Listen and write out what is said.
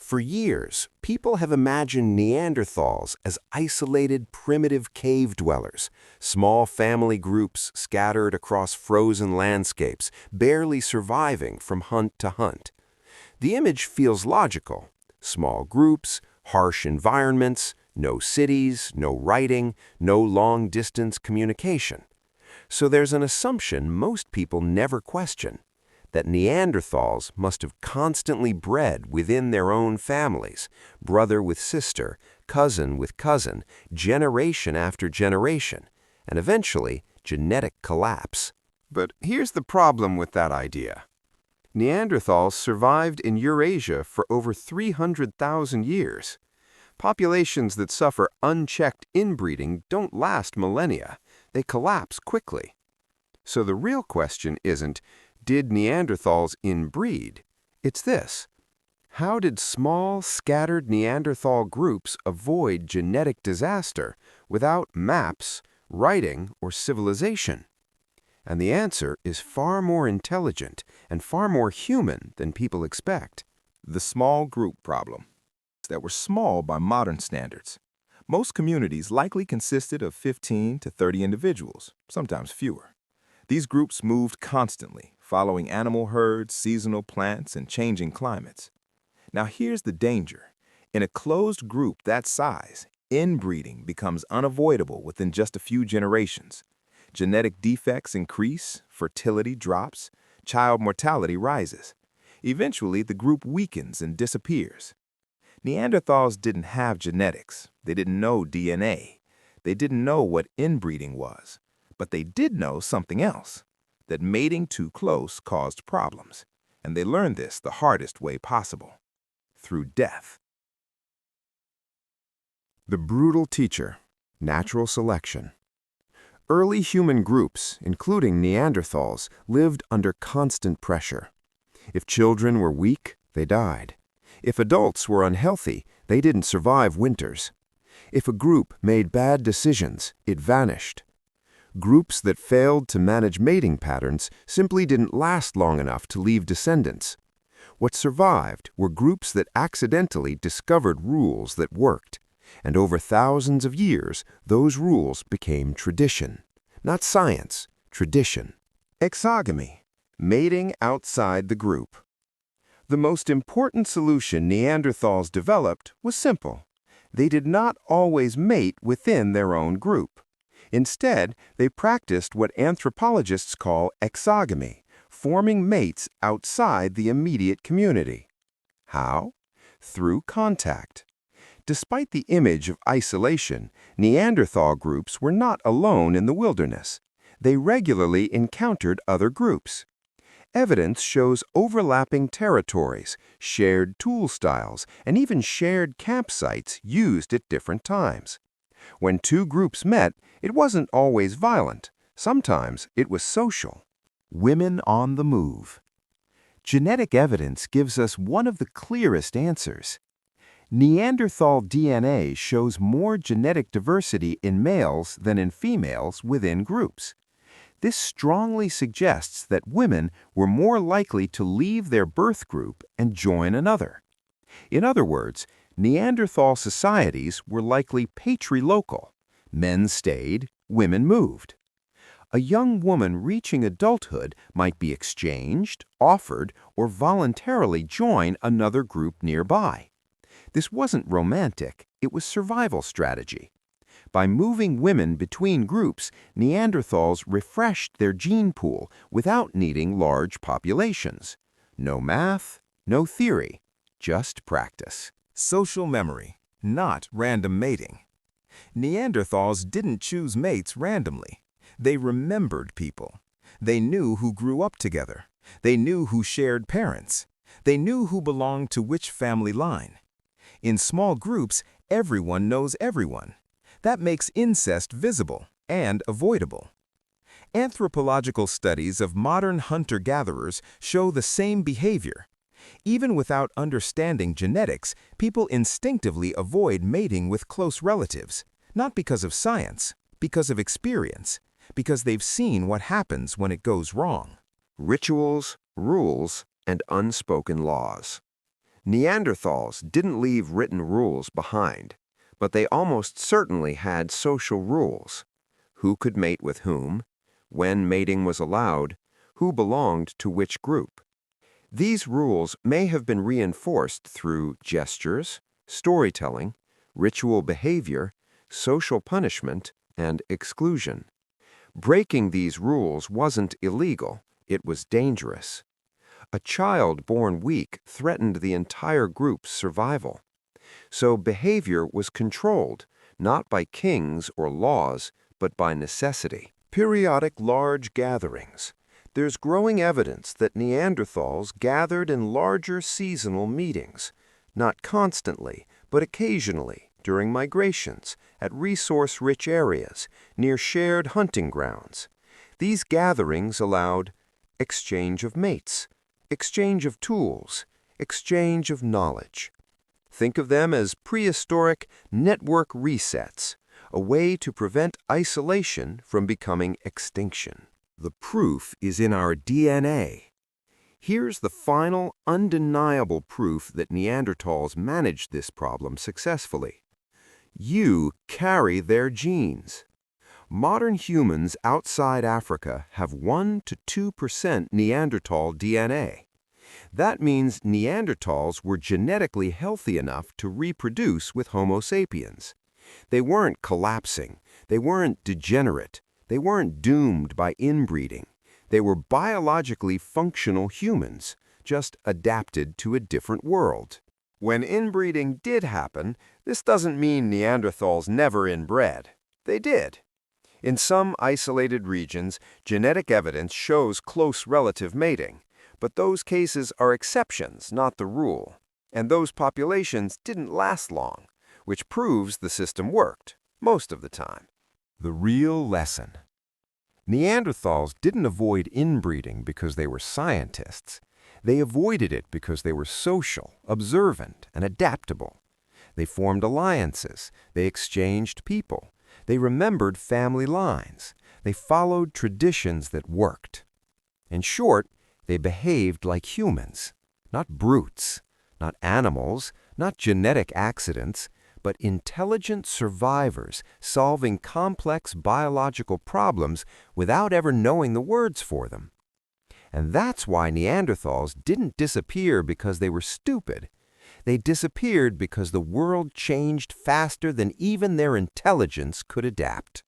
For years, people have imagined Neanderthals as isolated, primitive cave dwellers, small family groups scattered across frozen landscapes, barely surviving from hunt to hunt. The image feels logical. Small groups, harsh environments, no cities, no writing, no long-distance communication. So there's an assumption most people never question, that Neanderthals must have constantly bred within their own families, brother with sister, cousin with cousin, generation after generation, and eventually genetic collapse. But here's the problem with that idea. Neanderthals survived in Eurasia for over 300,000 years. Populations that suffer unchecked inbreeding don't last millennia. They collapse quickly. So the real question isn't, did Neanderthals inbreed? It's this: how did small, scattered Neanderthal groups avoid genetic disaster without maps, writing, or civilization? And the answer is far more intelligent and far more human than people expect. The small group problem. That were small by modern standards. Most communities likely consisted of 15 to 30 individuals, sometimes fewer. These groups moved constantly, following animal herds, seasonal plants, and changing climates. Now here's the danger. In a closed group that size, inbreeding becomes unavoidable within just a few generations. Genetic defects increase, fertility drops, child mortality rises. Eventually, the group weakens and disappears. Neanderthals didn't have genetics. They didn't know DNA. They didn't know what inbreeding was. But they did know something else, that mating too close caused problems. And they learned this the hardest way possible, through death. The brutal teacher, natural selection. Early human groups, including Neanderthals, lived under constant pressure. If children were weak, they died. If adults were unhealthy, they didn't survive winters. If a group made bad decisions, it vanished. Groups that failed to manage mating patterns simply didn't last long enough to leave descendants. What survived were groups that accidentally discovered rules that worked, and over thousands of years, those rules became tradition. Not science, tradition. Exogamy, mating outside the group. The most important solution Neanderthals developed was simple. They did not always mate within their own group. Instead, they practiced what anthropologists call exogamy, forming mates outside the immediate community. How? Through contact. Despite the image of isolation, Neanderthal groups were not alone in the wilderness. They regularly encountered other groups. Evidence shows overlapping territories, shared tool styles, and even shared campsites used at different times. When two groups met, it wasn't always violent. Sometimes it was social. Women on the move. Genetic evidence gives us one of the clearest answers. Neanderthal DNA shows more genetic diversity in males than in females within groups. This strongly suggests that women were more likely to leave their birth group and join another. In other words, Neanderthal societies were likely patrilocal. Men stayed, women moved. A young woman reaching adulthood might be exchanged, offered, or voluntarily join another group nearby. This wasn't romantic, it was survival strategy. By moving women between groups, Neanderthals refreshed their gene pool without needing large populations. No math, no theory, just practice. Social memory, not random mating. Neanderthals didn't choose mates randomly. They remembered people. They knew who grew up together. They knew who shared parents. They knew who belonged to which family line. In small groups, everyone knows everyone. That makes incest visible and avoidable. Anthropological studies of modern hunter-gatherers show the same behavior. Even without understanding genetics, people instinctively avoid mating with close relatives, not because of science, because of experience, because they've seen what happens when it goes wrong. Rituals, rules, and unspoken laws. Neanderthals didn't leave written rules behind, but they almost certainly had social rules. Who could mate with whom, when mating was allowed, who belonged to which group. These rules may have been reinforced through gestures, storytelling, ritual behavior, social punishment, and exclusion. Breaking these rules wasn't illegal, it was dangerous. A child born weak threatened the entire group's survival. So behavior was controlled, not by kings or laws, but by necessity. Periodic large gatherings. There's growing evidence that Neanderthals gathered in larger seasonal meetings, not constantly, but occasionally, during migrations, at resource-rich areas, near shared hunting grounds. These gatherings allowed exchange of mates, exchange of tools, exchange of knowledge. Think of them as prehistoric network resets, a way to prevent isolation from becoming extinction. The proof is in our DNA. Here's the final, undeniable proof that Neanderthals managed this problem successfully. You carry their genes. Modern humans outside Africa have 1 to 2% Neanderthal DNA. That means Neanderthals were genetically healthy enough to reproduce with Homo sapiens. They weren't collapsing, they weren't degenerate, they weren't doomed by inbreeding. They were biologically functional humans, just adapted to a different world. When inbreeding did happen, this doesn't mean Neanderthals never inbred. They did. In some isolated regions, genetic evidence shows close relative mating, but those cases are exceptions, not the rule. And those populations didn't last long, which proves the system worked, most of the time. The real lesson. Neanderthals didn't avoid inbreeding because they were scientists. They avoided it because they were social, observant, and adaptable. They formed alliances. They exchanged people. They remembered family lines. They followed traditions that worked. In short, they behaved like humans, not brutes, not animals, not genetic accidents, but intelligent survivors solving complex biological problems without ever knowing the words for them. And that's why Neanderthals didn't disappear because they were stupid. They disappeared because the world changed faster than even their intelligence could adapt.